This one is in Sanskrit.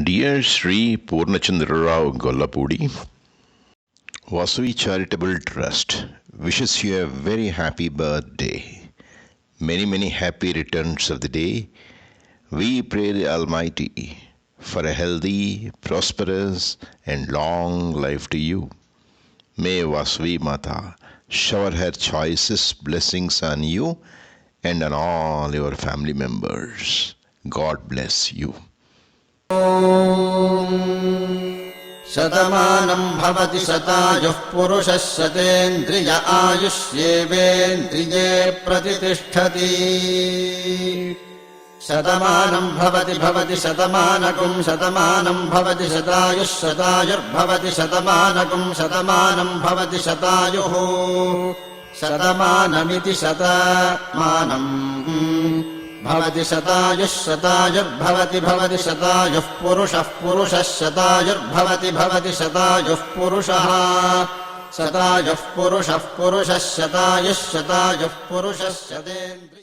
Dear Sri Purnachandra Rao Gollapudi, Vasavi Charitable Trust wishes you a very happy birthday. Many happy returns of the day. We pray the Almighty for a healthy, prosperous and long life to you. May Vasavi Mata shower her choicest blessings on you and on all your family members. God bless you. शतमानं भवति शतायुः पुरुषः शतेन्द्रिय आयुष्येवेन्द्रिये प्रतिष्ठति शतमानं भवति शतमानकं शतमानं भवति शतायुः शतायुर्भवति शतमानकं शतमानं भवति शतायुः शतमानमिति शतमानं भवति शतायुः शतायुर्भवति शतायुः पुरुषः शतायुर्भवति शतायुः पुरुषः शतायुः पुरुषः शतायुः पुरुषः शतेन्द्रियः